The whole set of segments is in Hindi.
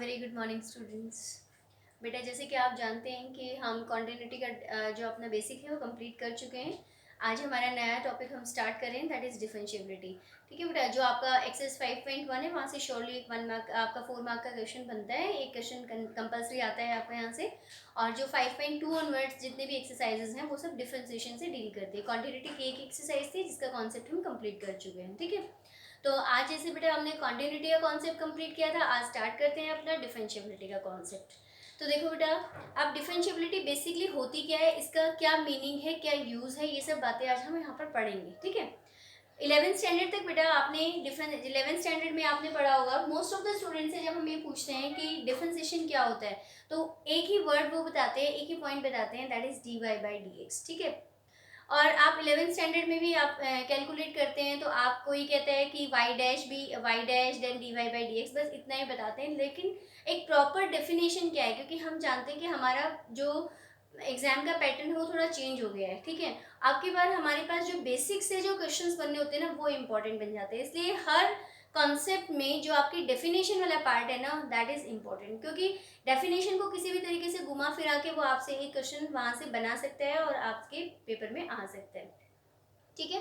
Very good morning students. बेटा जैसे कि आप जानते हैं कि हम कॉन्टिन्यूटी का जो अपना बेसिक है वो कंप्लीट कर चुके हैं। आज हमारा नया टॉपिक हम स्टार्ट करें, दैट इज़ डिफरेंशिएबिलिटी। ठीक है बेटा, जो आपका एक्सरसाइज 5.1 है वहाँ से श्योरली एक 1 मार्क आपका 4 मार्क का क्वेश्चन बनता है। एक क्वेश्चन कंपलसरी आता है आपका यहाँ से। और जो 5.2 ऑनवर्ड्स जितने भी एक्सरसाइजेज हैं वो सब डिफरेंशिएशन से डील करते हैं। कॉन्टिन्यूटी की एक एक्सरसाइज थी जिसका कॉन्सेप्ट हम कंप्लीट कर चुके हैं। ठीक है, तो आज जैसे बेटा हमने कॉन्टिन्यूटी का कॉन्सेप्ट कंप्लीट किया था, आज स्टार्ट करते हैं अपना डिफरेंशिएबिलिटी का कॉन्सेप्ट। तो देखो बेटा, अब डिफरेंशिएबिलिटी बेसिकली होती क्या है, इसका क्या मीनिंग है, क्या यूज़ है, ये सब बातें आज हम यहाँ पर पढ़ेंगे। ठीक है, 11th स्टैंडर्ड तक बेटा आपने 11th स्टैंडर्ड में आपने पढ़ा होगा। मोस्ट ऑफ द स्टूडेंट्स से जब हम ये पूछते हैं कि डिफरेंशिएशन क्या होता है, तो एक ही वर्ड वो बताते हैं, एक ही पॉइंट बताते हैं, that is d y by d x. ठीक है, और आप 11th स्टैंडर्ड में भी आप कैलकुलेट करते हैं तो आप कोई कहता है कि वाई डैश भी y dash then d y by d x, बस इतना ही बताते हैं। लेकिन एक प्रॉपर डेफिनेशन क्या है, क्योंकि हम जानते हैं कि हमारा जो एग्जाम का पैटर्न है वो थोड़ा चेंज हो गया है। ठीक है, आपकी बार हमारे पास जो बेसिक से जो क्वेश्चंस बनने होते हैं ना वो इंपॉर्टेंट बन जाते हैं। इसलिए हर कॉन्सेप्ट में जो आपकी डेफिनेशन वाला पार्ट है ना, दैट इज इम्पोर्टेंट, क्योंकि डेफिनेशन को किसी भी तरीके से घुमा फिरा के वो आपसे एक क्वेश्चन वहां से बना सकता है और आपके पेपर में आ सकता है। ठीक है,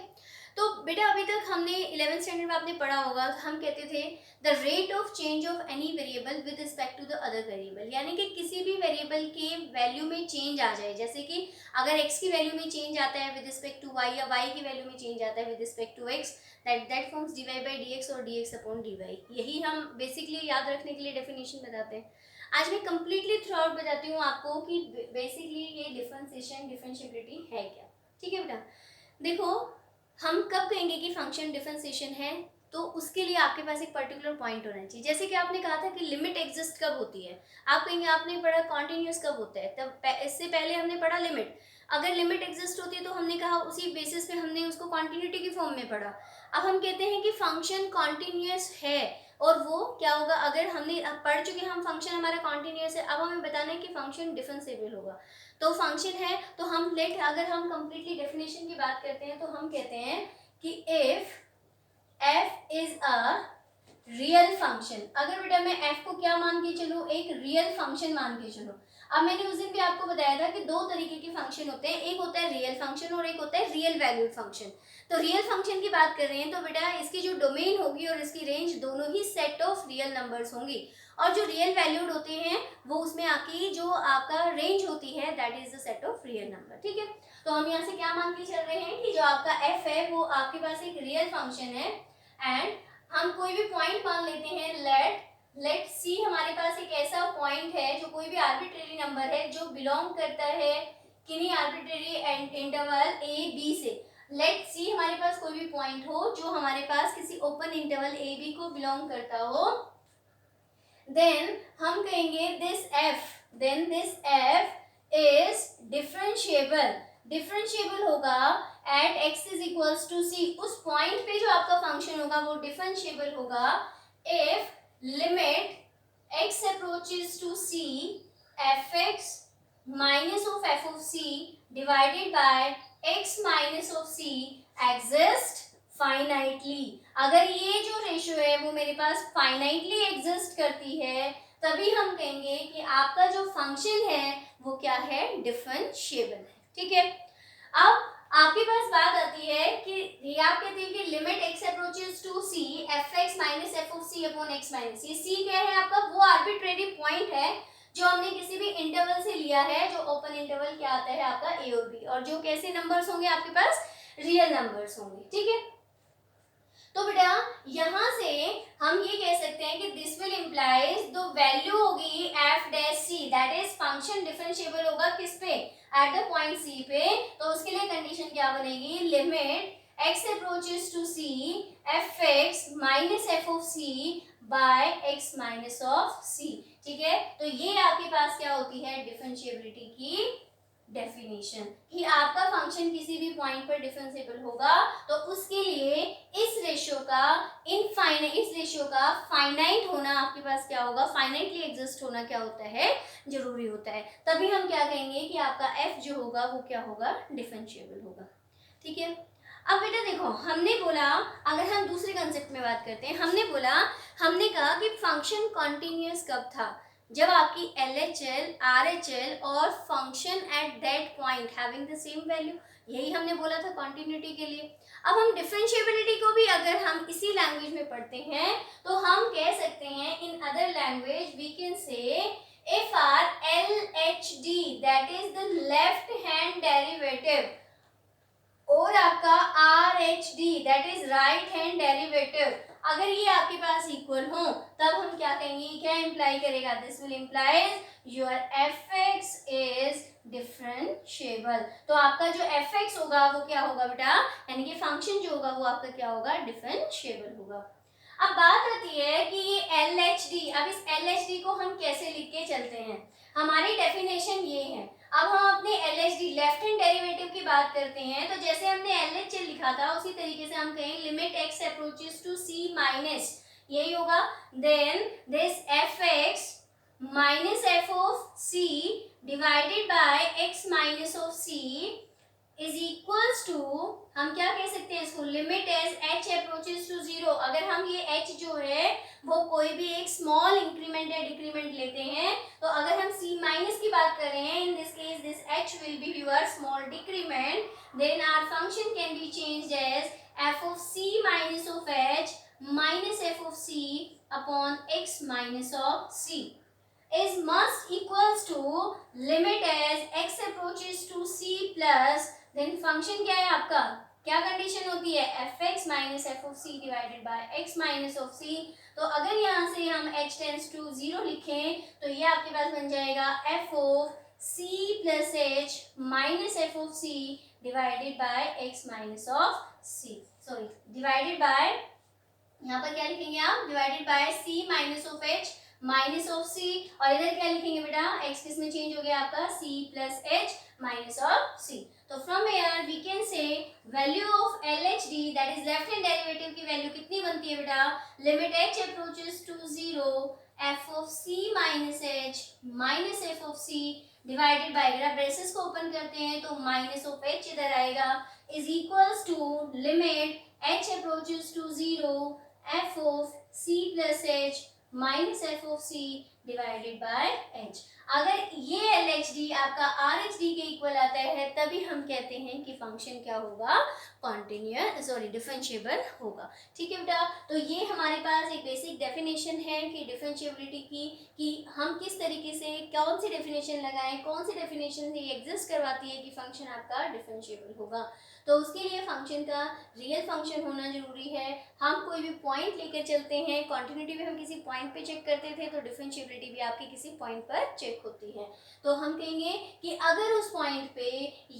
तो बेटा अभी तक हमने 11th स्टैंडर्ड में आपने पढ़ा होगा, हम कहते थे the rate of change of any variable with respect to the other variable, यानी कि किसी भी वेरिएबल के वैल्यू में चेंज आ जाए। जैसे कि अगर x की वैल्यू में चेंज आता है विद रिस्पेक्ट टू y, या y की वैल्यू में चेंज आता है with respect to x, that forms dy by dx और dx अपॉन dy। यही हम बेसिकली याद रखने के लिए डेफिनेशन बताते हैं। आज मैं कंप्लीटली थ्रू आउट बताती हूँ आपको कि बेसिकली ये डिफरेंशिएबिलिटी है क्या। ठीक है बेटा, देखो हम कब कहेंगे कि फंक्शन डिफरेंशिएशन है, तो उसके लिए आपके पास एक पर्टिकुलर पॉइंट होना चाहिए। जैसे कि आपने कहा था कि लिमिट एग्जिस्ट कब होती है, आप कहेंगे आपने पढ़ा कॉन्टिन्यूस कब होता है, तब इससे पहले हमने पढ़ा लिमिट। अगर लिमिट एग्जिस्ट होती है तो हमने कहा उसी बेसिस पे हमने उसको कॉन्टिन्यूटी की फॉर्म में पढ़ा। अब हम कहते हैं कि फंक्शन कॉन्टिन्यूस है, और वो क्या होगा, अगर हमने अब पढ़ चुके हम फंक्शन हमारा कॉन्टिन्यूस है, अब हमें बताना है कि फंक्शन डिफरेंशिएबल होगा। तो फंक्शन है तो हम अगर हम कंप्लीटली डेफिनेशन की बात करते हैं तो हम कहते हैं कि if f is a real function, अगर बेटा मैं f को क्या मान के चलूं, एक रियल फंक्शन मान के चलूं। अब मैंने उस दिन भी आपको बताया था कि दो तरीके के फंक्शन होते हैं, एक होता है रियल फंक्शन और एक होता है रियल वैल्यूड फंक्शन। तो रियल फंक्शन की बात कर रहे हैं तो बेटा इसकी जो डोमेन होगी और इसकी रेंज दोनों ही सेट ऑफ रियल नंबर्स होंगी, और जो रियल वैल्यूड होते हैं वो उसमें आके जो आपका रेंज होती है that is the set of real number. ठीक है, तो हम यहाँ से क्या मान के चल रहे हैं कि जो आपका f है वो आपके पास एक रियल फंक्शन है, एंड हम कोई भी पॉइंट मान लेते हैं, लेट सी हमारे पास एक ऐसा पॉइंट है जो कोई भी आर्बिट्रेरी नंबर है जो बिलोंग करता है किन्हीं आर्बिट्रेरी इंटरवल a b से। लेट सी हमारे पास कोई भी पॉइंट हो जो हमारे पास किसी ओपन इंटरवल a b को बिलोंग करता हो, देन हम कहेंगे दिस f इज डिफरेंशिएबल होगा at x is equals to c। उस पॉइंट पे जो आपका फंक्शन होगा वो डिफरेंशिएबल होगा if limit x approaches to c fx minus of f of c divided by x minus of c exist finitely. अगर ये जो रेशियो है वो मेरे पास फाइनाइटली एग्जिस्ट करती है, तभी हम कहेंगे कि आपका जो फंक्शन है वो क्या है, डिफरेंशिएबल है। ठीक है, अब आपके पास बात आती है कि ये आप कहते हैं कि limit x approaches to c fx minus f of c upon x minus, ये c क्या है आपका, वो आर्बिट्रेरी पॉइंट है जो हमने किसी भी इंटरवल से लिया है, जो ओपन इंटरवल क्या आता है आपका a और b, और जो कैसे नंबर्स होंगे आपके पास, रियल नंबर्स होंगे। ठीक है, तो बेटा यहां से हम ये कह सकते हैं कि this will implies the value होगी f dash c, that is function differentiable होगा किस पे, एट द पॉइंट c पे। तो उसके लिए कंडीशन क्या बनेगी, limit x approaches to c fx minus f of c by x minus of c। ठीक है, तो ये आपके पास क्या होती है, डिफरेंशिएबिलिटी की डेफिनेशन, कि आपका फंक्शन किसी भी पॉइंट पर डिफरेंशिएबल होगा तो उसके लिए इस रेशियो का फाइनाइट होना आपके पास क्या होगा, फाइनाइटली एग्जिस्ट होना क्या होता है, जरूरी होता है। तभी हम क्या कहेंगे कि आपका f जो होगा वो क्या होगा, डिफरेंशिएबल होगा। ठीक है, अब बेटा देखो, हमने बोला, अगर हम दूसरे कंसेप्ट में बात करते हैं, हमने कहा कि फंक्शन कॉन्टिन्यूस कब था, जब आपकी LHL RHL और function at that point having the same value, यही हमने बोला था कॉन्टिन्यूटी के लिए। अब हम डिफरेंशिएबिलिटी को भी अगर हम इसी लैंग्वेज में पढ़ते हैं तो हम कह सकते हैं, in other language we can say if our LHD that is the left hand derivative और आपका RHD that is right hand derivative, अगर ये आपके पास इक्वल हो तब हम क्या कहेंगे, क्या इंप्लाई करेगा, this will implies your fx is differentiable. तो आपका जो fx होगा वो क्या होगा बेटा, यानी कि फंक्शन जो होगा वो आपका क्या होगा, डिफरेंशिएबल होगा। अब बात आती है कि ये LHD, अब इस LHD को हम कैसे लिख के चलते हैं, हमारी डेफिनेशन ये है। अब हम अपने LHD लेफ्ट हैंड डेरिवेटिव की बात करते हैं, तो जैसे हमने LHL लिखा था उसी तरीके से हम कहें limit x approaches to c minus, यही होगा, then this fx minus f of c divided by x minus of c is equals to, हम क्या कह सकते हैं इसको, limit as h approaches to 0। अगर हम ये h जो है वो कोई भी एक स्मॉल इंक्रीमेंट या डिक्रीमेंट लेते हैं, तो अगर हम c माइनस की बात कर रहे हैं, in this case this h will be your small decrement, then our function can be changed as f of c minus of h minus f of c upon x minus of c is must equals to limit as x approaches to c plus, then function क्या है आपका, क्या कंडीशन होती है, fx minus f of c divided by x minus of c। तो अगर यहाँ से हम h टेंस टू 0 लिखें तो ये आपके पास बन जाएगा f of c plus h minus f of c divided by x minus of c, sorry divided by, यहाँ पर क्या लिखेंगे आप, divided by c minus of h minus of c, और इधर क्या लिखेंगे बेटा, x किस में चेंज हो गया आपका, c plus h minus of c। तो from here we can say value of LHD that is left hand derivative की वैल्यू कितनी बनती है बेटा, limit h approaches to 0 f of c minus h minus f of c divided by, अगर आप ब्रेसेस को ओपन करते हैं तो माइनस ऑफ h इधर आएगा, is equals to limit h approaches to 0 f of c plus h minus f of c divided by h। अगर ये LHD आपका RHD के इक्वल आता है तभी हम कहते हैं कि फंक्शन क्या होगा, कॉन्टिन्यूअस, सॉरी डिफरेंशिएबल होगा। ठीक है बेटा, तो ये हमारे पास एक बेसिक डेफिनेशन है कि डिफरेंशिएबिलिटी की, कि हम किस तरीके से कौन सी डेफिनेशन लगाएं, कौन सी डेफिनेशन ये एग्जिस्ट करवाती है कि फंक्शन आपका डिफरेंशिएबल होगा। तो उसके लिए फंक्शन का रियल फंक्शन होना जरूरी है। हम कोई भी पॉइंट लेकर चलते हैं, कॉन्टिन्यूटी भी हम किसी पॉइंट पे चेक करते थे, तो डिफरेंशिएबिलिटी भी आपकी किसी पॉइंट पर चेक होती है। तो हम कहेंगे कि अगर उस पॉइंट पे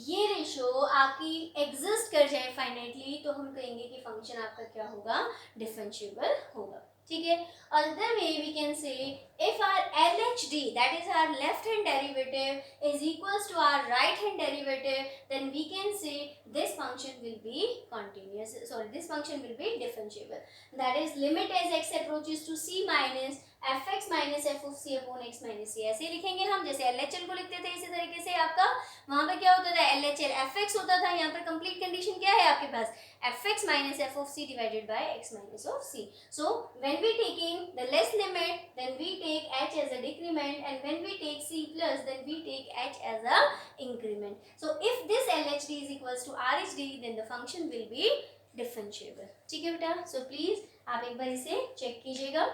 ये रेशो आपकी एग्जिस्ट कर जाए फाइनाइटली, तो हम कहेंगे कि फंक्शन आपका क्या होगा, डिफरेंशिएबल होगा। ठीक है, other way we can say if our LHD that is our left hand derivative is equals to our right hand derivative, then we can say this function will be continuous, sorry this function will be differentiable, that is limit as x approaches to c minus fx minus f of c upon x minus c। ऐसे लिखेंगे हम, जैसे LHL को लिखते थे इसी तरीके से। आपका वहां पे क्या होता था, LHL fx होता था, यहाँ पर कंप्लीट कंडीशन क्या है आपके पास, fx minus f of c divided by x minus of c। So when we taking the less limit, then we take h as a decrement, and when we take c plus, then we take h as a increment। So if this LHD is equals to RHD, then the function will be differentiable। ठीक है बेटा, so please आप एक बार इसे चेक कीजिएगा।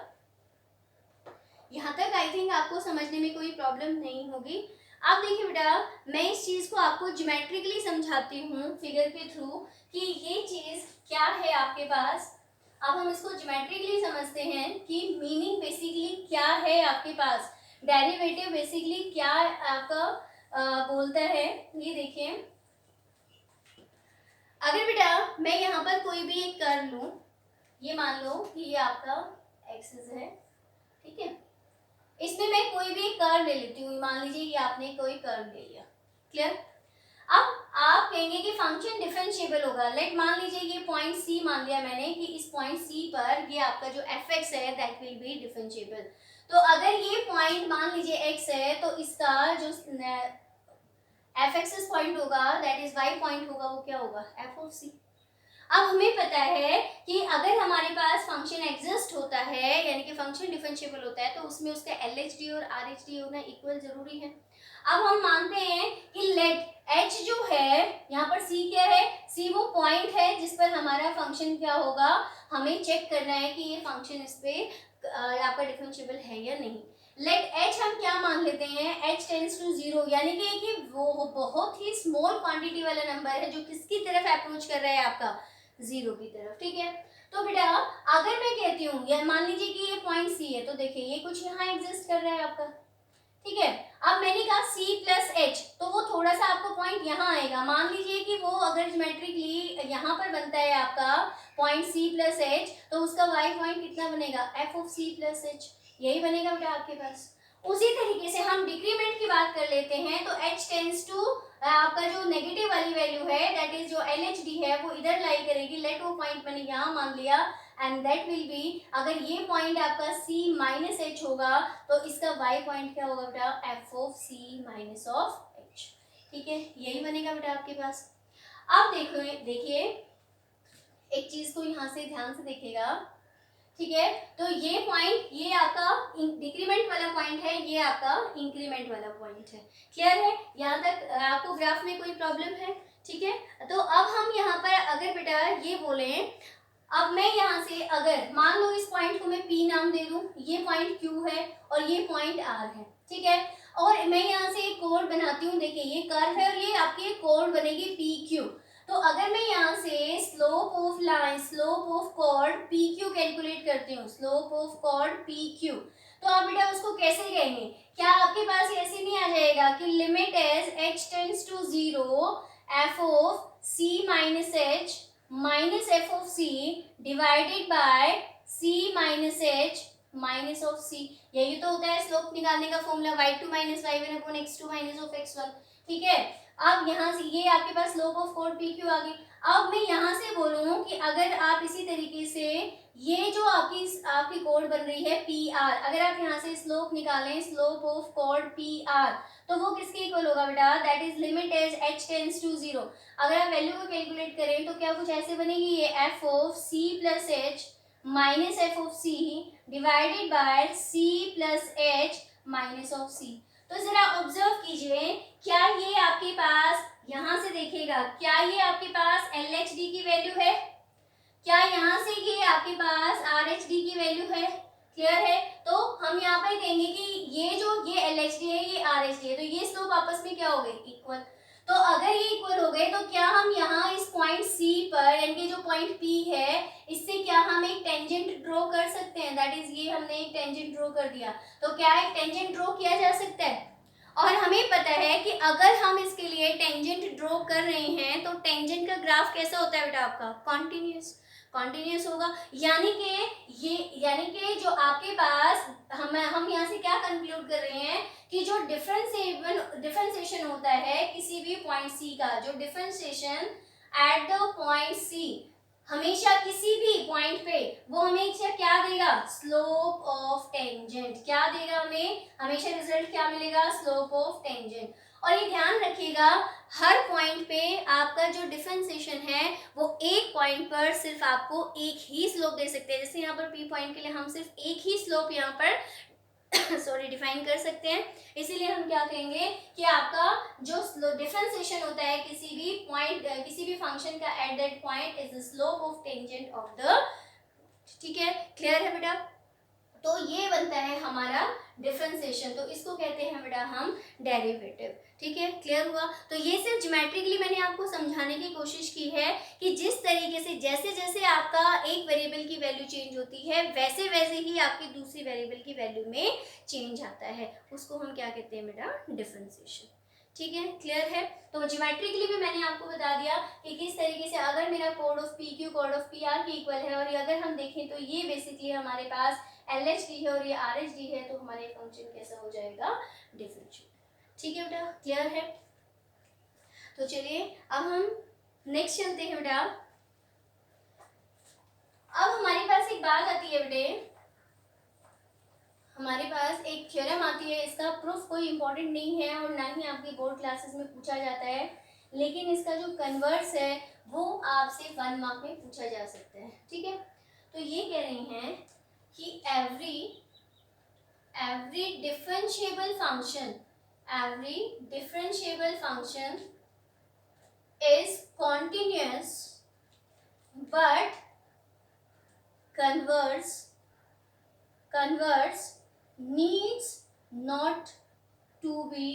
यहाँ तक आई थिंक आपको समझने में कोई प्रॉब्लम नहीं होगी। अब देखिए बेटा, मैं इस चीज़ को आपको ज्योमेट्रिकली समझाती हूँ फिगर के थ्रू कि ये चीज़ क्या है आपके पास। अब हम इसको ज्योमेट्रिकली समझते हैं कि मीनिंग बेसिकली क्या है आपके पास, डेरिवेटिव बेसिकली क्या आपका बोलता है। ये देखिए, अगर बेटा मैं यहाँ पर कोई भी एक कर्व लूँ, ये मान लो कि ये आपका एक्सिस है, ठीक है, इसमें मैं कोई भी कर्व ले लेती हूँ, मान लीजिए ये आपने कोई कर्व ले लिया, क्लियर। अब आप कहेंगे कि फंक्शन डिफरेंशिएबल होगा। लेट मान लीजिए ये पॉइंट सी मान लिया मैंने कि इस पॉइंट सी पर ये आपका जो fx है दैट विल बी डिफरेंशिएबल। तो अगर ये पॉइंट मान लीजिए x है तो इसका जो f एक्सिस पॉइंट होगा दैट इज y पॉइंट होगा वो क्या होगा, f ऑफ c। अब हमें पता है कि अगर हमारे पास फंक्शन एग्जिस्ट होता है यानी कि फंक्शन डिफरेंशिएबल होता है तो उसमें उसका LHD और RHD होना इक्वल जरूरी है। अब हम मानते हैं कि लेट h जो है यहाँ पर c क्या है, c वो पॉइंट है जिस पर हमारा फंक्शन क्या होगा, हमें चेक करना है कि ये फंक्शन इस पे आपका डिफरेंशिएबल है या नहीं। लेट h हम क्या मान लेते हैं, h टेंड्स टू 0 यानी कि वो बहुत ही स्मॉल क्वांटिटी वाला नंबर है जो किसकी तरफ अप्रोच कर रहा है, आपका 0 की तरफ। ठीक है, तो बेटा अगर मैं कहती हूँ या मान लीजिए कि ये पॉइंट c है, तो देखिए ये कुछ यहाँ एग्जिस्ट कर रहा है आपका। ठीक है, अब मैंने कहा c प्लस एच, तो वो थोड़ा सा आपको पॉइंट यहाँ आएगा। मान लीजिए कि वो अगर ज्योमेट्रिकली यहाँ पर बनता है आपका पॉइंट c प्लस एच, तो उसका y पॉइंट कितना बनेगा, f of c plus H, यही बनेगा बेटा आपके पास। उसी तरीके से हम डिक्रीमेंट की बात कर लेते हैं, तो h टेंड्स टू आपका जो नेगेटिव वाली वैल्यू है दैट इज जो LHD है वो इधर लाई करेगी। लेट वो पॉइंट मैंने यहाँ मान लिया एंड दैट विल बी, अगर ये पॉइंट आपका c माइनस एच होगा तो इसका y पॉइंट क्या होगा बेटा, f of c minus of h। ठीक है, यही बनेगा बेटा आपके पास। अब देखिए एक चीज को यहाँ से ध्यान से देखिएगा। ठीक है, तो ये पॉइंट ये आपका डिक्रीमेंट वाला पॉइंट है, ये आपका इंक्रीमेंट वाला पॉइंट है। क्लियर है, यहाँ तक आपको ग्राफ में कोई प्रॉब्लम है? ठीक है, तो अब हम यहाँ पर अगर बेटा ये बोले, अब मैं यहाँ से अगर मान लो इस पॉइंट को मैं P नाम दे दूं, ये पॉइंट Q है और ये पॉइंट R है। ठीक है, और मैं यहाँ से एक कोड बनाती हूँ, देखिए ये कर्व है और ये आपकी कोड बनेगी PQ। तो अगर मैं यहाँ से slope of line, slope of chord PQ calculate करती हूँ, स्लोप ऑफ कॉर्ड PQ, तो आप बेटा उसको कैसे कहेंगे, क्या आपके पास ऐसे नहीं आ जाएगा कि limit as h tends to 0 f of c minus h minus f of c divided by c minus h minus of c। यही तो होता है स्लोप निकालने का formula, y2 minus y1 upon x2 minus of x1। ठीक है, अब यहाँ से ये आपके पास स्लोप ऑफ कॉर्ड PQ आ गई। अब मैं यहाँ से बोलूँ कि अगर आप इसी तरीके से ये जो आपकी कॉर्ड बन रही है PR, अगर आप यहाँ से स्लोप निकालें, स्लोप ऑफ कॉर्ड PR, तो वो किसके इक्वल होगा बेटा, that is limit as h tends to 0। अगर आप वैल्यू को कैलकुलेट करें तो क्या कुछ ऐसे बनेगी, ये f of c plus h minus f of c divided by c plus h minus of c। तो जरा ऑब्जर्व कीजिए, क्या ये आपके पास यहाँ से देखिएगा, क्या ये आपके पास LHD की वैल्यू है, क्या यहाँ से ये आपके पास RHD की वैल्यू है? क्लियर है, तो हम यहाँ पर कहेंगे कि ये जो ये LHD है ये RHD है, तो ये स्लोप आपस में क्या हो गए, इक्वल। तो अगर ये इक्वल हो गए तो क्या हम यहाँ इस पॉइंट C पर यानी कि जो पॉइंट P है इससे क्या हम एक टेंजेंट ड्रॉ कर सकते हैं, दैट इज ये हमने एक टेंजेंट ड्रॉ कर दिया, तो क्या एक टेंजेंट ड्रॉ किया जा सकता है। और हमें पता है कि अगर हम इसके लिए टेंजेंट ड्रॉ कर रहे हैं तो टेंजेंट का ग्राफ कैसा होता है बेटा आपका, कॉन्टिन्यूस होगा। यानी कि जो आपके पास हम यहाँ से क्या कंक्लूड कर रहे हैं कि जो डिफरेंशिएशन होता है किसी भी पॉइंट C का, जो differentiation at the point C हमेशा किसी भी पॉइंट पे वो हमेशा क्या देगा, स्लोप ऑफ टेंजेंट। क्या देगा हमें, हमेशा रिजल्ट क्या मिलेगा, स्लोप ऑफ टेंजेंट। और ये ध्यान रखिएगा हर पॉइंट पे आपका जो डिफरेंशिएशन है वो एक पॉइंट पर सिर्फ आपको एक ही स्लोप दे सकते हैं। जैसे यहाँ पर P पॉइंट के लिए हम सिर्फ एक ही स्लोप यहाँ पर सॉरी डिफाइन कर सकते हैं, इसीलिए हम क्या कहेंगे कि आपका जो डिफरेंशिएशन होता है किसी भी पॉइंट किसी भी फंक्शन का at that point is the slope of tangent of the. ठीक है, क्लियर है बेटा, तो ये बनता है हमारा डिफरेंशिएशन, तो इसको कहते हैं बेटा हम डेरिवेटिव। ठीक है, क्लियर हुआ। तो ये सिर्फ ज्योमेट्रिकली मैंने आपको समझाने की कोशिश की है कि जिस तरीके से जैसे जैसे आपका एक वेरिएबल की वैल्यू चेंज होती है वैसे वैसे ही आपकी दूसरी वेरिएबल की वैल्यू में चेंज आता है, उसको हम क्या कहते हैं बेटा, डिफरेंशिएशन। ठीक है, क्लियर है। तो ज्योमेट्रिकली भी मैंने आपको बता दिया कि किस तरीके से अगर मेरा code of PQ code of PR के इक्वल है, और अगर हम देखें तो ये बेसिकली हमारे पास LHD है और ये RHD है, तो हमारे फंक्शन कैसा हो जाएगा, डिफरेंशिएबल। ठीक है बेटा, क्लियर है। तो चलिए अब हम नेक्स्ट चलते हैं बेटा। अब हमारे पास एक बात आती है बेटे, हमारे पास एक थ्योरम आती है, इसका प्रूफ कोई इंपॉर्टेंट नहीं है और ना ही आपकी बोर्ड क्लासेस में पूछा जाता है, लेकिन इसका जो कन्वर्स है वो आपसे 1 मार्क में पूछा जा सकता है, ठीक है। तो ये कह रही हैं कि every differentiable function is continuous but converse needs not to be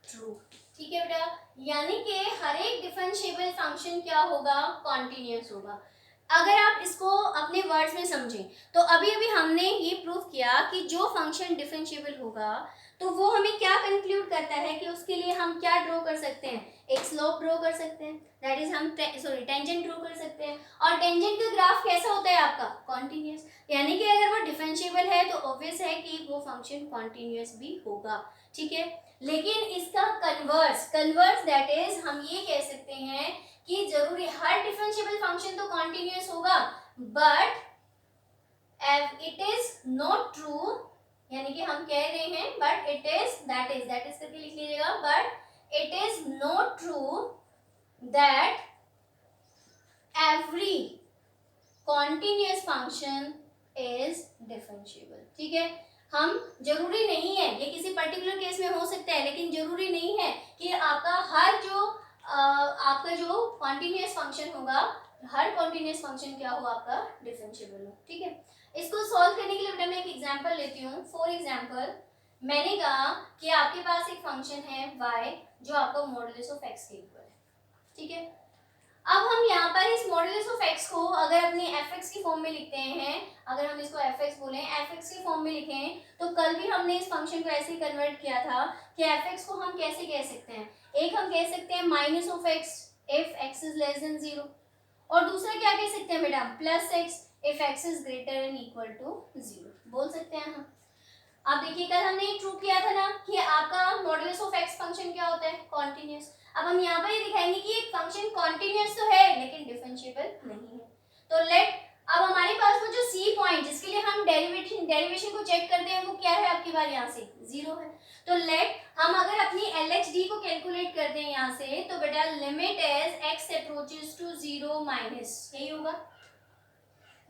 true, ठीक है बेटा। यानी कि हर एक डिफरेंशिएबल फंक्शन क्या होगा, कॉन्टिन्यूस होगा। अगर आप इसको अपने वर्ड्स में समझें तो अभी अभी हमने ये प्रूव किया कि जो फंक्शन डिफरेंशिएबल होगा तो वो हमें क्या कंक्लूड करता है कि उसके लिए हम क्या ड्रॉ कर सकते हैं, एक स्लोप ड्रॉ कर सकते हैं, दैट इज हम टेंजेंट ड्रॉ कर सकते हैं। और टेंजेंट का ग्राफ कैसा होता है आपका, कॉन्टिन्यूस। यानी कि अगर वो डिफरेंशिएबल है तो ऑब्वियस है कि वो फंक्शन कॉन्टिन्यूस भी होगा, ठीक है। लेकिन इसका कन्वर्स दैट इज हम ये कह सकते हैं कि जरूरी हर डिफरेंशिएबल फंक्शन तो कॉन्टिन्यूस होगा but it is not true, यानी कि हम कह रहे हैं but it is that is करके लिख लीजिएगा, but it is not true that every continuous function is differentiable, ठीक है। हम जरूरी नहीं है, ये किसी पर्टिकुलर केस में हो सकता है, लेकिन जरूरी नहीं है कि आपका हर जो आपका जो कॉन्टिन्यूस फंक्शन होगा, हर कॉन्टिन्यूस फंक्शन क्या हो आपका, डिफरेंशिएबल हो, ठीक है। इसको सॉल्व करने के लिए बेटा मैं एक एग्जांपल लेती हूँ। फॉर एग्जांपल मैंने कहा कि आपके पास एक फंक्शन है y जो आपका मॉडुलस ऑफ x के इक्वल है, ठीक है। अब हम यहाँ पर इस मॉडुलस ऑफ x को अगर अपने fx की फॉर्म में लिखते हैं, अगर हम इसको fx बोलें, fx की फॉर्म में लिखें, तो कल भी हमने इस फंक्शन को ऐसे ही कन्वर्ट किया था कि fx को हम कैसे कह सकते हैं, एक हम कह सकते हैं minus of x if x is less than 0, और दूसरा क्या कह सकते हैं बेटा, plus x if x is greater and equal to 0 बोल सकते हैं हम। अब देखिए कल हमने एक प्रूव किया था ना कि आपका मॉडुलस ऑफ x फंक्शन क्या होता है, कॉन्टिन्यूस। अब हम यहाँ पर ये दिखाएंगे कि एक फंक्शन कॉन्टिन्यूस तो है लेकिन डिफरेंशिएबल नहीं है। तो लेट अब हमारे पास वो जो सी पॉइंट जिसके लिए हम डेरिवेशन को चेक करते हैं वो क्या है आपकी बार, यहाँ से 0 है। तो लेट हम अगर अपनी LHD को कैलकुलेट करते हैं यहाँ से, तो बेटा limit as x approaches to 0 minus, यही होगा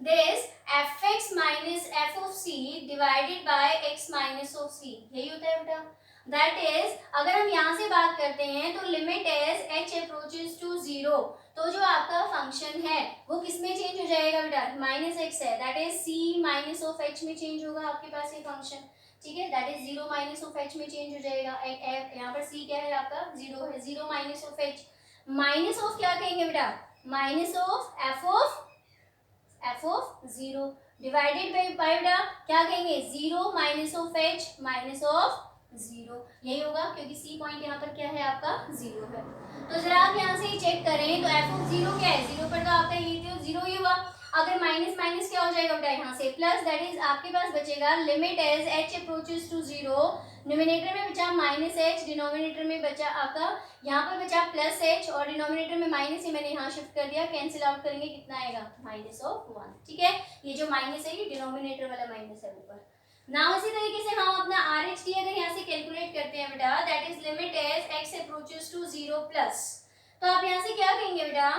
this fx minus f of c divided by x minus of c, यही होता है बेटा। दैट इज अगर हम यहाँ से बात करते हैं तो limit as h approaches to 0, तो जो आपका फंक्शन है वो किस में चेंज हो जाएगा बेटा, माइनस x है, that is c minus of h में चेंज होगा आपके पास ये फंक्शन, ठीक है। That is 0 minus of h में चेंज हो जाएगा। यहाँ पर c क्या है आपका, 0 है, 0 minus of h, minus of क्या कहेंगे बेटा, minus of f of 0 divided bye बेटा क्या कहेंगे, 0 minus of h minus of 0, यही होगा क्योंकि c पॉइंट यहाँ पर क्या है आपका 0 है। तो जरा आप यहाँ से चेक करें तो f of 0 क्या है, 0 पर तो आपका ये तो 0 ही हुआ। अगर माइनस माइनस क्या हो जाएगा बेटा यहाँ से प्लस, दैट इज आपके पास बचेगा limit as h approaches to 0, numerator में बचा माइनस h, डिनोमिनेटर में बचा आपका यहाँ पर बचा प्लस h और डिनोमिनेटर में माइनस ही मैंने यहाँ शिफ्ट कर दिया, कैंसिल आउट करेंगे कितना आएगा, माइनस ऑफ 1, ठीक है। ये जो माइनस है ये डिनोमिनेटर वाला माइनस है ऊपर। नाउ इसी तरीके से हम अपना RH अगर यहाँ से कैलकुलेट करते हैं बेटा, that is limit as x approaches to 0 plus, तो आप यहाँ से क्या कहेंगे बेटा,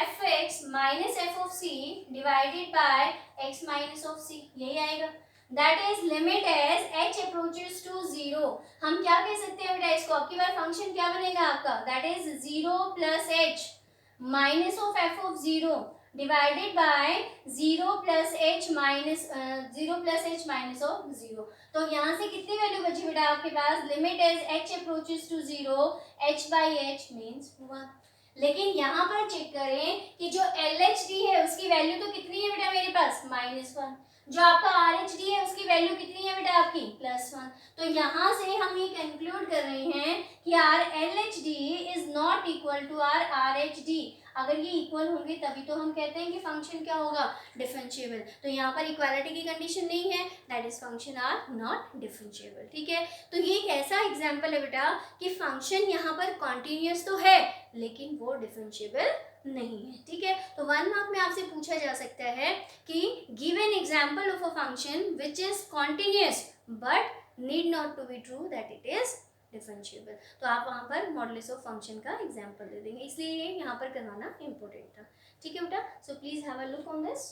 fx minus f of c divided by x minus of c, यही आएगा। That is limit as h approaches to 0, हम क्या कह सकते हैं बेटा इसको, आपकी बार फंक्शन क्या बनेगा आपका, that is 0 plus h minus of f of 0 divided by 0 plus h minus 0 plus h minus of 0। तो यहाँ से कितनी वैल्यू बची बेटा आपके पास, limit as h approaches to 0 h by h means 1। लेकिन यहाँ पर चेक करें कि जो LHD है उसकी वैल्यू तो कितनी है बेटा मेरे पास, -1, जो आपका RH है उसकी वैल्यू कितनी है बेटा आपकी, +1। तो यहाँ से हम ये कंक्लूड कर रहे हैं कि our LHD is not equal to our RH। अगर ये इक्वल होंगे तभी तो हम कहते हैं कि फंक्शन क्या होगा, डिफरेंशिएबल। तो यहाँ पर इक्वालिटी की कंडीशन नहीं है, that is function are not differentiable, ठीक है। तो ये एक ऐसा एग्जाम्पल है बेटा कि फंक्शन यहाँ पर कॉन्टिन्यूस तो है लेकिन वो डिफरेंशिएबल नहीं है, ठीक है। तो 1 मार्क में आपसे पूछा जा सकता है कि give an example of a function which is continuous but need not to be true that it is differentiable. तो आप वहाँ पर मॉडुलस ऑफ फंक्शन का एग्जांपल दे देंगे, इसलिए ये यहाँ पर करवाना इम्पोर्टेंट था। ठीक है बेटा, so please have a look on this.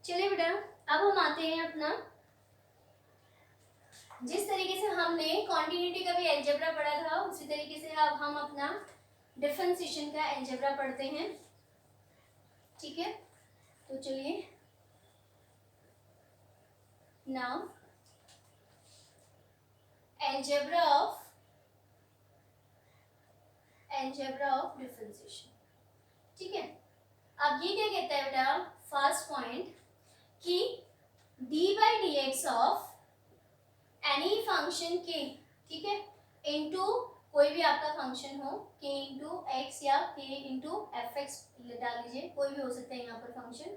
चलिए बेटा, अब हम आते हैं अपना, जिस तरीके से हमने कॉन्टिन्यूटी का भी अलजेब्रा पढ़ा था उसी तरीके से अब हम अपना डिफरेंशिएशन का अलजेब्रा पढ़ते हैं। ठीक है, तो चलिए, नाउ अलजेब्रा ऑफ डिफरेंशिएशन। ठीक है, अब ये क्या कहता है बेटा, फर्स्ट पॉइंट कि d by d x of any function के, ठीक है, इनटू कोई भी आपका फंक्शन हो, के इंटू एक्स या के इंटू एफ एक्स डाल लीजिए, कोई भी हो सकता है यहाँ पर function,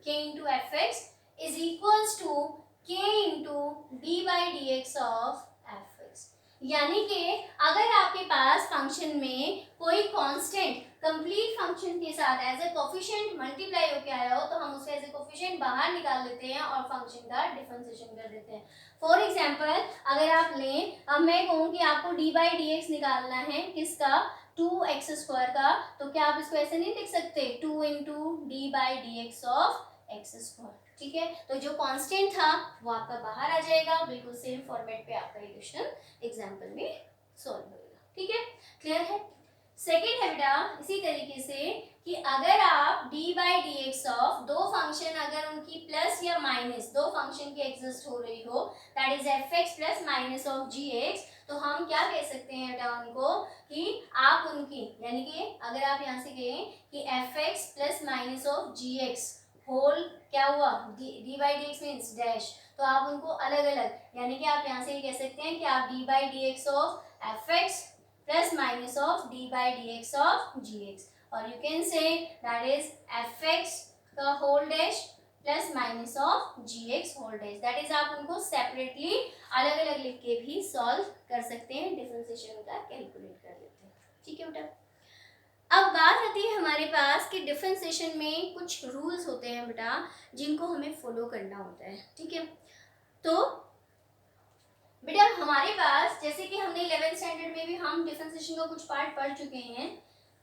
k into f x is equals to k into d by d x of f x. यानी कि अगर आपके पास फंक्शन में कोई कांस्टेंट कंप्लीट फंक्शन के साथ एज ए कोफिशिएंट मल्टीप्लाई होकर आया हो, तो हम उसका एज ए कोफिशिएंट बाहर निकाल लेते हैं और फंक्शन का डिफरेंशिएशन कर देते हैं। फॉर एग्जाम्पल, अगर आप लें, अब मैं कहूँ कि आपको डी बाई डी एक्स निकालना है, किसका, 2x² का, तो क्या आप इसको ऐसे नहीं लिख सकते, 2 into d by d x of x²। ठीक है, तो जो कांस्टेंट था वो आपका बाहर आ जाएगा, बिल्कुल सेम फॉर्मेट पे आपका ये क्वेश्चन एग्जाम्पल में सॉल्व होगा। ठीक है, क्लियर है। सेकेंड है बेटा, इसी तरीके से कि अगर आप d by d x of दो फंक्शन, अगर उनकी प्लस या माइनस दो फंक्शन की एग्जिस्ट हो रही हो, that is f x plus minus of g x, तो हम क्या कह सकते हैं बेटा उनको, कि आप उनकी, यानी कि अगर आप यहाँ से कहें कि f x plus minus of g x whole क्या हुआ, d by d x means dash, तो आप उनको अलग अलग, यानी कि आप यहाँ से ये कह सकते हैं कि आप d by d x of f x plus minus of d by d x of g x, और you can say that is f x का whole dash plus minus of g x whole dash, that is आप उनको सेपरेटली अलग अलग लिख के भी सॉल्व कर सकते हैं, डिफरेंशिएशन का कैलकुलेट कर लेते हैं। ठीक है बेटा, अब बात आती है हमारे पास कि डिफरेंशिएशन में कुछ रूल्स होते हैं बेटा, जिनको हमें फॉलो करना होता है। ठीक है, तो बेटा हमारे पास, जैसे कि हमने 11th स्टैंडर्ड में भी हम डिफरेंशिएशन का कुछ पार्ट पढ़ चुके हैं,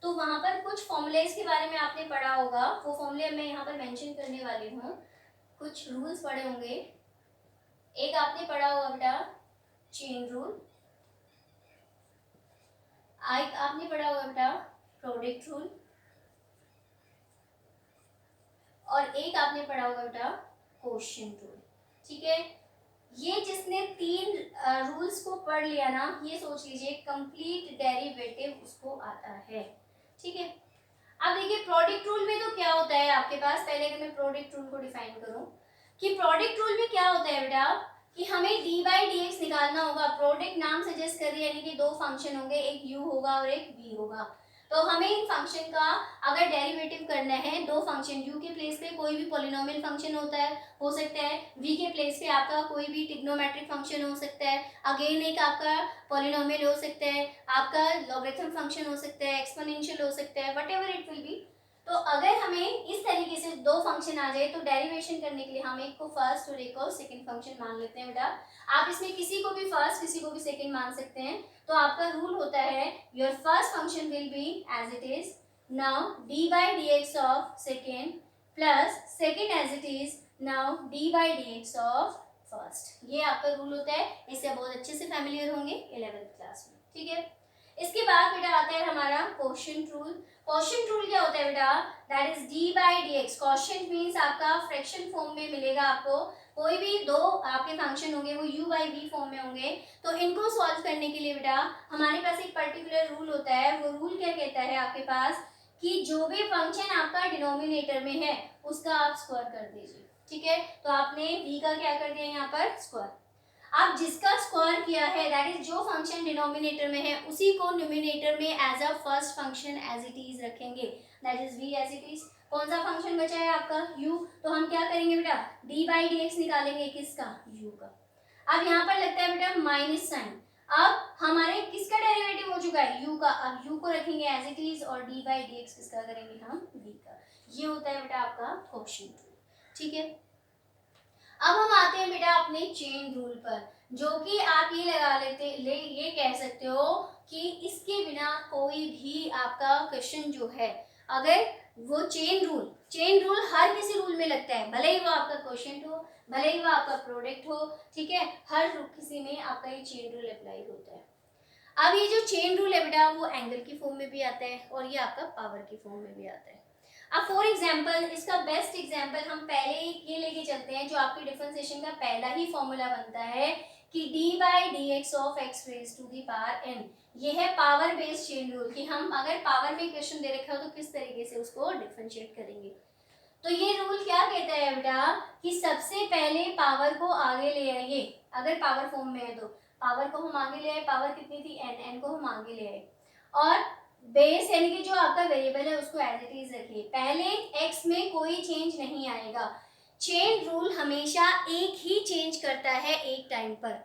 तो वहाँ पर कुछ फॉर्मूलेज के बारे में आपने पढ़ा होगा, वो फॉर्मूले मैं यहाँ पर मेंशन करने वाली हूँ। कुछ रूल्स पढ़े होंगे, एक आपने पढ़ा होगा बेटा चेन रूल, एक आपने पढ़ा होगा बेटा प्रोडक्ट रूल, और एक आपने पढ़ा होगा बेटा क्वोशिएंट रूल। ठीक है, ये जिसने तीन रूल्स को पढ़ लिया ना, ये सोच लीजिए कंप्लीट डेरिवेटिव उसको आता है। ठीक है, अब देखिए प्रोडक्ट रूल में तो क्या होता है आपके पास, पहले अगर मैं प्रोडक्ट रूल को डिफाइन करूं, कि प्रोडक्ट रूल में क्या होता है बेटा, कि हमें डी बाई डी एक्स निकालना होगा। प्रोडक्ट नाम सजेस्ट कर रही है, यानी कि दो फंक्शन होंगे, एक यू होगा और एक वी होगा, तो हमें इन फंक्शन का अगर डेरिवेटिव करना है, दो फंक्शन, यू के प्लेस पे कोई भी पॉलिनोमियल फंक्शन होता है, हो सकता है, वी के प्लेस पे आपका कोई भी ट्रिग्नोमेट्रिक फंक्शन हो सकता है, अगेन एक आपका पॉलिनोमियल हो सकता है, आपका लॉगरिथम फंक्शन हो सकता है, एक्सपोनेंशियल हो सकता है, व्हाटएवर इट विल बी। तो अगर हमें इस तरीके से दो फंक्शन आ जाए, तो डेरिवेशन करने के लिए हम एक को फर्स्ट और एक को सेकंड फंक्शन मान लेते हैं बेटा। आप इसमें किसी को भी फर्स्ट किसी को भी सेकंड मान सकते हैं। तो आपका रूल होता है, your first function will be as it is now d by d x of second plus second as it is now d by d x of first. ये आपका रूल होता है, इससे बहुत अच्छे से फैमिलियर होंगे 11th क्लास में। ठीक है, इसके बाद बेटा आता है हमारा क्वोशिएंट रूल। क्वोशिएंट रूल क्या होता है बेटा, that is d by d x. Quotient means आपका फ्रैक्शन फॉर्म में मिलेगा आपको, कोई भी दो आपके फंक्शन होंगे वो u बाई वी फॉर्म में होंगे, तो इनको सॉल्व करने के लिए बेटा हमारे पास एक पर्टिकुलर रूल होता है। वो रूल क्या कहता है आपके पास, कि जो भी फंक्शन आपका डिनोमिनेटर में है उसका आप स्क्वायर कर दीजिए। ठीक है, तो आपने v का क्या कर दिया यहाँ पर स्क्वायर, आप जिसका स्क्वायर किया है दैट इज जो फंक्शन डिनोमिनेटर में है उसी को न्यूमिनेटर में as a first function as it is रखेंगे, that is v as it is. कौन सा फंक्शन बचा है आपका u, तो हम क्या करेंगे बेटा d बाई डी एक्स निकालेंगे, किसका, u का। अब यहाँ पर लगता है बेटा माइनस साइन, अब हमारे किसका डेरिवेटिव हो चुका चुका है u का, अब u को रखेंगे एज इट इज और डी बाई डी एक्स किसका करेंगे हम v का। ये होता है बेटा आपका क्वेश्चन रूल, ठीक है। अब हम आते हैं बेटा अपने चेन रूल पर, जो कि आप ये लगा ये कह सकते हो कि इसके बिना कोई भी आपका क्वेश्चन जो है, अगर वो चेन रूल हर किसी रूल में लगता है, भले ही वो आपका क्वेश्चन हो, भले ही वो आपका प्रोडक्ट हो, ठीक है, हर किसी में आपका ये चेन रूल अप्लाई होता है। अब ये जो चेन रूल है बेटा वो एंगल की फॉर्म में भी आता है और ये आपका पावर की फॉर्म में भी आता है। अब फॉर एग्जाम्पल, इसका बेस्ट एग्जाम्पल हम पहले ये लेके चलते हैं, जो आपकी डिफरेंशिएशन का पहला ही फॉर्मूला बनता है कि d by d x of x raise to the power n. ये है पावर बेस्ड चेन रूल कि हम अगर पावर में क्वेश्चन दे रखा हो तो किस तरीके से उसको डिफरेंशिएट करेंगे। तो ये रूल क्या कहता है बेटा कि सबसे पहले पावर को आगे ले आइए, अगर पावर फॉर्म में है तो पावर को हम आगे ले आए, पावर कितनी थी एन को हम आगे ले आए, और बेस यानी कि जो आपका वेरिएबल है उसको एज इट इज रखिए। पहले एक्स में कोई चेंज नहीं आएगा, चेन रूल हमेशा एक ही चेंज करता है एक टाइम पर,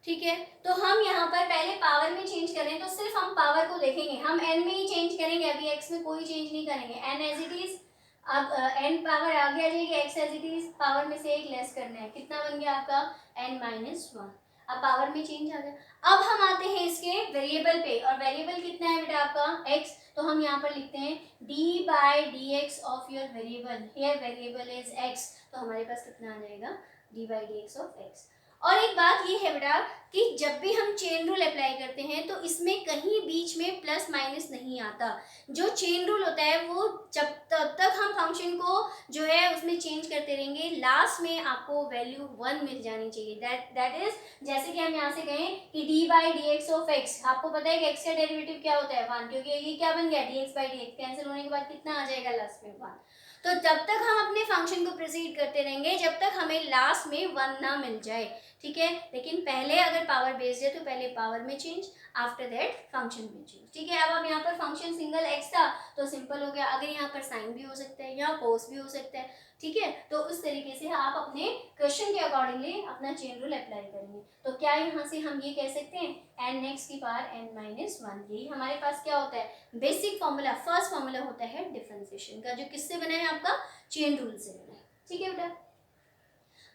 ठीक है। तो हम यहाँ पर पहले पावर में चेंज करें तो सिर्फ हम पावर को देखेंगे, हम एन में ही चेंज करेंगे, अभी एक्स में कोई चेंज नहीं करेंगे, एन एज इट इज। अब एन पावर आगे आ जाएगी, x as it is, power में से एक लेस करना है, कितना बन गया आपका एन माइनस वन। अब पावर में चेंज आ गया। अब हम आते हैं इसके वेरिएबल पे, और वेरिएबल कितना है बेटा आपका एक्स, तो हम यहाँ पर लिखते हैं d by d x of your variable, here variable is x, तो हमारे पास कितना आ जाएगा D by d x of x. और एक बात ये है बेटा कि जब भी हम चेन रूल अप्लाई करते हैं तो इसमें कहीं बीच में प्लस माइनस नहीं आता। जो चेन रूल होता है वो जब तब तक हम फंक्शन को जो है उसमें चेंज करते रहेंगे, लास्ट में आपको वैल्यू 1 मिल जानी चाहिए। दैट इज, जैसे कि हम यहाँ से कहें कि d by d x of x, आपको पता है कि एक्स का डेरिवेटिव क्या होता है 1, क्योंकि ये क्या बन गया D x by d x, cancel होने के बाद कितना आ जाएगा लास्ट में 1। तो जब तक हम अपने फंक्शन को प्रोसीड करते रहेंगे जब तक हमें लास्ट में 1 ना मिल जाए, ठीक है। लेकिन पहले अगर पावर बेस्ड है तो पहले पावर में चेंज, आफ्टर दैट फंक्शन में चेंज, ठीक है। अब यहाँ पर फंक्शन सिंगल एक्स था तो सिंपल हो गया, अगर यहाँ पर साइन भी हो सकता है, यहाँ कोस भी हो सकता है, ठीक है। तो उस तरीके से आप अपने क्वेश्चन के अकॉर्डिंगली अपना चेन रूल अप्लाई करेंगे। तो क्या यहाँ से हम ये कह सकते हैं एन एक्स की पावर एन माइनस वन, यही हमारे पास क्या होता है बेसिक फॉर्मूला, फर्स्ट फॉर्मूला होता है डिफरेंशिएशन का, जो किससे बना है आपका चेन रूल से बना है, ठीक है बेटा।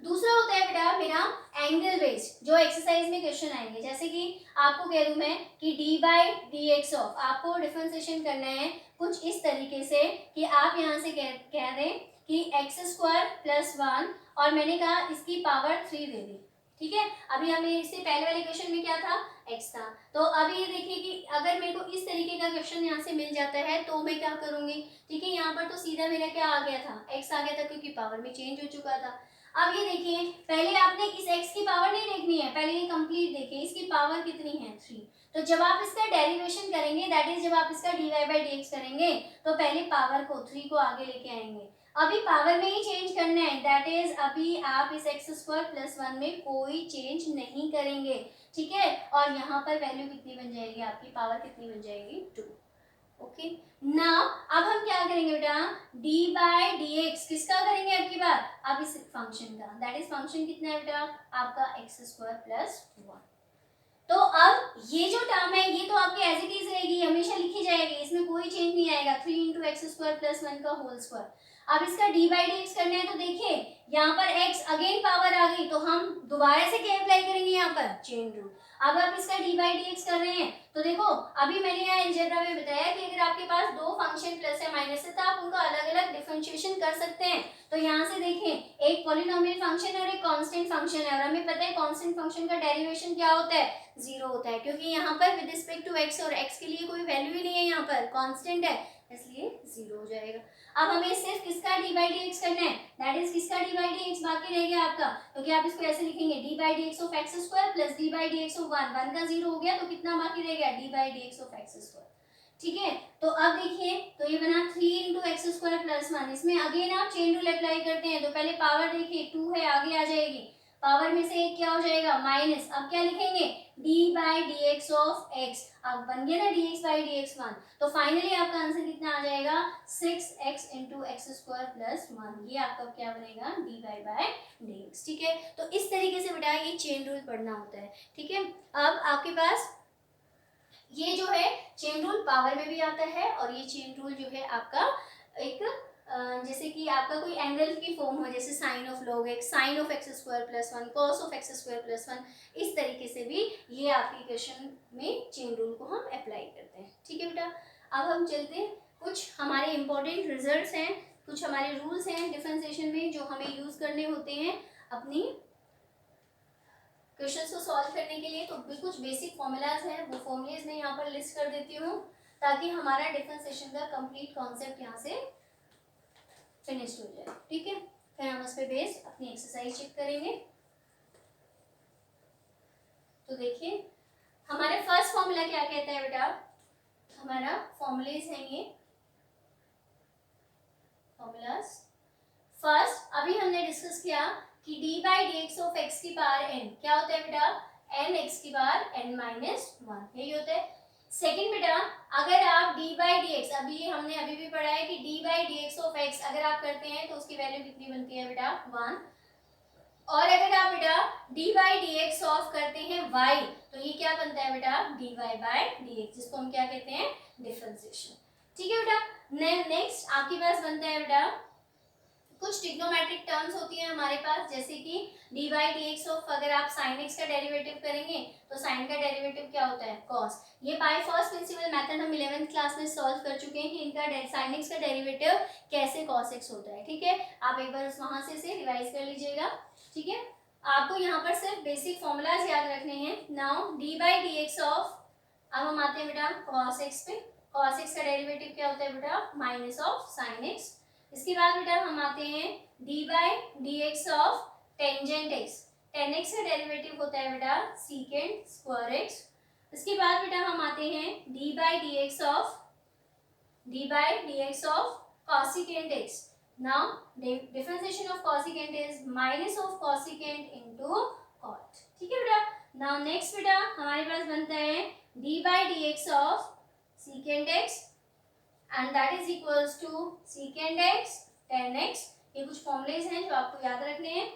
दूसरा होता है बेटा मेरा एंगल बेस्ड, जो एक्सरसाइज में क्वेश्चन आएंगे, जैसे कि आपको कह दूं मैं कि d by d x of, आपको डिफरेंशिएशन करना है कुछ इस तरीके से कि आप यहाँ से कह दें कि एक्स स्क्वायर प्लस 1 और मैंने कहा इसकी पावर 3 दे दी, ठीक है। अभी हमें इससे पहले वाले क्वेश्चन में क्या था एक्स था, तो अभी ये देखिए कि अगर मेरे को इस तरीके का क्वेश्चन यहाँ से मिल जाता है तो मैं क्या करूँगी, ठीक है। यहाँ पर तो सीधा मेरा क्या आ गया था एक्स आ गया था, क्योंकि पावर में चेंज हो चुका था। अब ये देखिए पहले आपने इस x की पावर नहीं देखनी है, पहले ये कंप्लीट देखिए इसकी पावर कितनी है 3। तो जब आप इसका डेरिवेशन करेंगे, दैट इज जब आप इसका dy बाई डी एक्स करेंगे तो पहले पावर को 3 को आगे लेके आएंगे, अभी पावर में ही चेंज करना है, दैट इज अभी आप इस एक्स स्क्वायर प्लस 1 में कोई चेंज नहीं करेंगे, ठीक है। और यहाँ पर वैल्यू कितनी बन जाएगी आपकी, पावर कितनी बन जाएगी 2, ओके। नाउ अब हम क्या करेंगे बेटा d बाई डी एक्स किसका करेंगे अब की बार, अब इस फंक्शन का, दैट इज फंक्शन कितना है बेटा आपका एक्स स्क्वायर प्लस 1। तो अब ये जो टर्म है ये तो आपकी एज इट इज रहेगी, हमेशा लिखी जाएगी, इसमें कोई चेंज नहीं आएगा, 3 इंटू एक्स स्क्वायर प्लस 1 का होल स्क्वायर। अब इसका डी बाई डी एक्स करना है तो देखिए यहाँ पर x अगेन पावर आ गई, तो हम दोबारा से क्या अप्लाई करेंगे यहाँ पर चेन रूल। अब आप इसका डी बाई डी एक्स कर रहे हैं तो देखो अभी मैंने यहाँ अलजेब्रा में बताया कि अगर आपके पास दो फंक्शन प्लस या माइनस है तो आप उनका अलग अलग डिफरेंशिएशन कर सकते हैं। तो यहाँ से देखें एक पॉलिनोमियल फंक्शन और एक कांस्टेंट फंक्शन है, और हमें पता है कांस्टेंट फंक्शन का डेरिवेशन क्या होता है 0 होता है, क्योंकि यहाँ पर विद रिस्पेक्ट टू x और x के लिए कोई वैल्यू ही नहीं है, यहाँ पर कांस्टेंट है इसलिए 0 हो जाएगा। अब हमें सिर्फ किसका डी बाई डी एक्स करना है, दैट इज किसका डी बाई डी एक्स बाकी रह गया आपका, क्योंकि आप इसको ऐसे लिखेंगे D by d x of x square plus D by d x of 1, 1 का 0 हो गया तो कितना बाकी रह गया D by d x of x square, ठीक है। तो अब देखिए तो ये बना 3 इंटू एक्स स्क्वायर प्लस 1, इसमें अगेन आप चेन रूल अप्लाई करते हैं तो पहले पावर देखिए 2 है आगे आ जाएगी, पावर में से एक क्या हो जाएगा माइनस, अब क्या लिखेंगे d by d x of x, अब बन गया ना dx बाई डी एक्स 1, तो फाइनली आपका आंसर कितना आ जाएगा 6x into x square plus 1, ये आपका क्या बनेगा dy बाई डी एक्स, ठीक है। तो इस तरीके से बेटा ये चेन रूल पढ़ना होता है, ठीक है। अब आपके पास ये जो है चेन रूल पावर में भी आता है, और ये चेन रूल जो है आपका एक जैसे कि आपका कोई एंगल की फॉर्म हो, जैसे sine of log x, sine of x square plus 1, cos of x square plus 1, इस तरीके से भी ये आपकी इक्वेशन में चेन रूल को हम अप्लाई करते हैं। ठीक है बेटा, अब हम चलते हैं, कुछ हमारे इंपॉर्टेंट रिजल्ट्स हैं, कुछ हमारे रूल्स हैं डिफरेंशिएशन में जो हमें यूज करने होते हैं अपनी क्वेश्चंस को सॉल्व करने के लिए। तो कुछ बेसिक फॉर्मूलाज हैं, वो फॉर्मूलेज मैं यहाँ पर लिस्ट कर देती हूँ ताकि हमारा डिफरेंशिएशन का कंप्लीट कॉन्सेप्ट यहाँ से फिनिश हो जाए। ठीक है, फिर हम उस पर बेस्ड अपनी एक्सरसाइज चेक करेंगे। तो देखिए हमारे फर्स्ट फॉर्मूला क्या कहता है बेटा, हमारा फॉर्मूलेज है ये फॉर्मूलाज। फर्स्ट अभी हमने डिस्कस किया कि d by d x of x की पावर एन क्या होता है बेटा, एन एक्स की पावर एन माइनस 1, यही होता है। सेकेंड बेटा, अगर आप डी बाई डी एक्स, अभी हमने अभी भी पढ़ा है कि d by d x of x अगर आप करते हैं तो उसकी वैल्यू कितनी बनती है बेटा, 1। और अगर आप बेटा d by d x of करते हैं y, तो ये क्या बनता है बेटा, d y by d x, जिसको हम क्या कहते हैं, डिफरेंशिएशन। ठीक है बेटा, नेक्स्ट आपके पास बनता है बेटा कुछ ट्रिग्नोमेट्रिक टर्म्स होती है हमारे पास, जैसे कि d by d x of, अगर आप साइन एक्स का डेरिवेटिव करेंगे तो साइन का डेरिवेटिव क्या होता है, कॉस। ये बाय फर्स्ट प्रिंसिपल मेथड हम 11th क्लास में सॉल्व कर चुके हैं कि इनका साइन एक्स का डेरिवेटिव कैसे कॉस एक्स होता है। ठीक है, आप एक बार वहां से रिवाइज कर लीजिएगा। ठीक है, आपको यहाँ पर सिर्फ बेसिक फॉर्मूलाज याद रखने हैं। Now d by d x of, अब हम आते हैं बेटा कॉस एक्स पे। कॉस एक्स का डेरिवेटिव क्या होता है बेटा, माइनस ऑफ साइन एक्स। इसके बाद बेटा हम आते हैं d by d x of tangent x. Ten x का डेरिवेटिव होता है बेटा सीकेंट स्क्वायर एक्स। इसके बाद बेटा हम आते हैं d by d x of cosecant x. Now differentiation of cosecant is minus of cosecant into cot. ठीक है बेटा, नाउ नेक्स्ट बेटा हमारे पास बनता है d by d x of secant x and that is equals to secant x tan x। ये कुछ फॉर्मूलेज हैं जो आपको याद रखने हैं।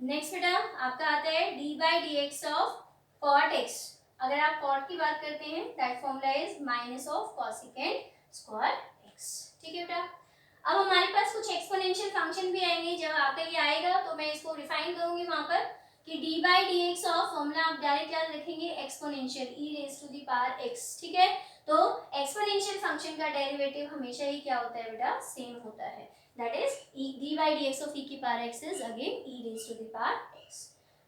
नेक्स्ट बेटा आपका आता है d by d x of cot x. अगर आप कॉट की बात करते हैं that formula is minus of cosecant square x. ठीक है बेटा, अब हमारे पास कुछ एक्सपोनेंशियल फंक्शन भी आएंगे। जब आपका ये आएगा तो मैं इसको रिफाइन करूंगी वहां पर कि d by d x of formula आप डायरेक्ट याद रखेंगे exponential e raise to the power x. ठीक है, तो एक्सपोनेंशियल फंक्शन का डेरिवेटिव हमेशा ही क्या होता है बेटा, सेम होता है, that is d by d x of e की power x is again e raise to the power x.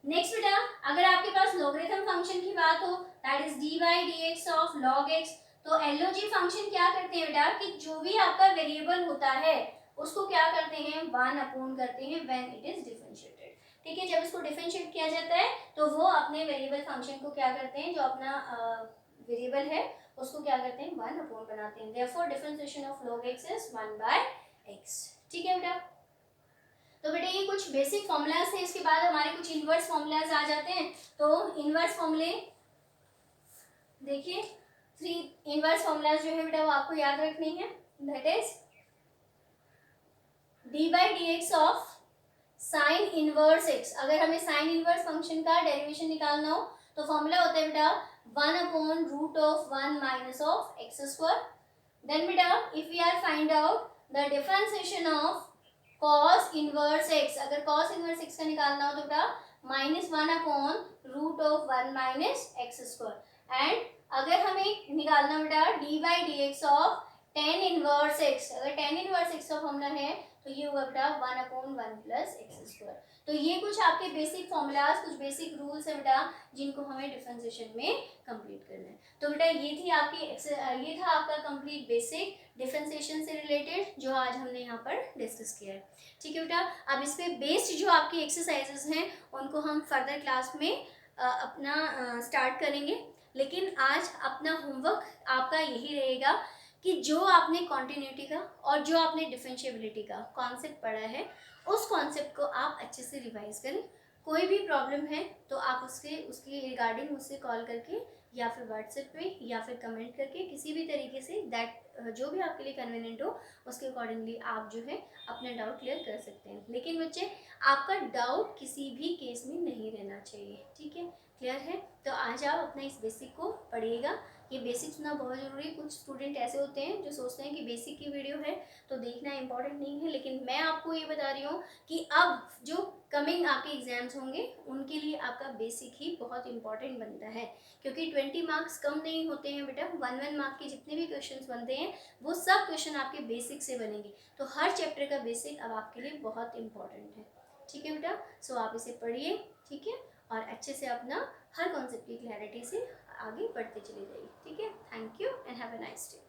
Next बेटा अगर आपके पास लॉगरिथम फंक्शन की बात हो that is d by d x of log x, तो एलओजी फंक्शन क्या करते हैं बेटा कि जो भी आपका वेरिएबल होता है उसको क्या करते हैं, 1 अपॉन करते हैं व्हेन इट इज डिफरेंशिएटेड। ठीक है, जब इसको डिफरेंशिएट किया जाता है तो वो अपने वेरिएबल फंक्शन को क्या करते हैं, जो अपना वेरिएबल है उसको क्या करते हैं, 1 अपॉन बनाते हैं। Therefore differentiation of log x is 1 by x। ठीक है बेटा, तो बेटा ये कुछ बेसिक फॉर्मूलाज हैं। इसके बाद हमारे कुछ इनवर्स फॉर्मूलाज आ जाते हैं। तो इनवर्स फॉर्मूले देखिए, 3 इनवर्स फॉर्मूलाज जो है बेटा वो आपको याद रखने हैं। That is d by d x of sine inverse x. अगर हमें साइन इनवर्स फंक्शन का डेरिवेशन निकालना हो तो फॉर्मूला होता है बेटा 1 upon root of 1 minus of x square. Then beta if we are find out the differentiation of cos inverse x, अगर cos inverse x का निकालना हो तो बेटा -1 upon root of 1 minus x square। and अगर हमें निकालना बेटा d by dx of tan inverse x, अगर tan inverse x का फॉर्मूला है तो ये होगा बेटा 1 upon 1 plus x square। तो ये कुछ आपके बेसिक फॉर्मूलाज, कुछ बेसिक रूल्स है बेटा जिनको हमें डिफरेंशिएशन में कंप्लीट करना है। तो बेटा ये था आपका कंप्लीट बेसिक डिफरेंशिएशन से रिलेटेड जो आज हमने यहाँ पर डिस्कस किया है। ठीक है बेटा, अब इस पे बेस्ड जो आपकी एक्सरसाइजेस हैं उनको हम फर्दर क्लास में अपना स्टार्ट करेंगे। लेकिन आज अपना होमवर्क आपका यही रहेगा कि जो आपने कॉन्टिन्यूटी का और जो आपने डिफरेंशिएबिलिटी का कॉन्सेप्ट पढ़ा है उस कॉन्सेप्ट को आप अच्छे से रिवाइज करें। कोई भी प्रॉब्लम है तो आप उसके रिगार्डिंग मुझसे कॉल करके या फिर व्हाट्सएप पे या फिर कमेंट करके किसी भी तरीके से जो भी आपके लिए कन्वीनियंट हो उसके अकॉर्डिंगली आप जो है अपना डाउट क्लियर कर सकते हैं। लेकिन बच्चे आपका डाउट किसी भी केस में नहीं रहना चाहिए। ठीक है, क्लियर है? तो आज आप अपना इस बेसिक को पढ़िएगा ये बेसिक सुनना बहुत ज़रूरी है। कुछ स्टूडेंट ऐसे होते हैं जो सोचते हैं कि बेसिक की वीडियो है तो देखना इंपॉर्टेंट नहीं है, लेकिन मैं आपको ये बता रही हूँ कि अब जो कमिंग आपके एग्जाम्स होंगे उनके लिए आपका बेसिक ही बहुत इंपॉर्टेंट बनता है, क्योंकि 20 मार्क्स कम नहीं होते हैं बेटा। 1 मार्क के जितने भी क्वेश्चंस बनते हैं वो सब क्वेश्चन आपके बेसिक से बनेंगे, तो हर चैप्टर का बेसिक अब आपके लिए बहुत इंपॉर्टेंट है। ठीक है बेटा, सो आप इसे पढ़िए, ठीक है, और अच्छे से अपना हर कॉन्सेप्ट की क्लैरिटी से आगे बढ़ते चले जाइए। ठीक है, thank you and have a nice day.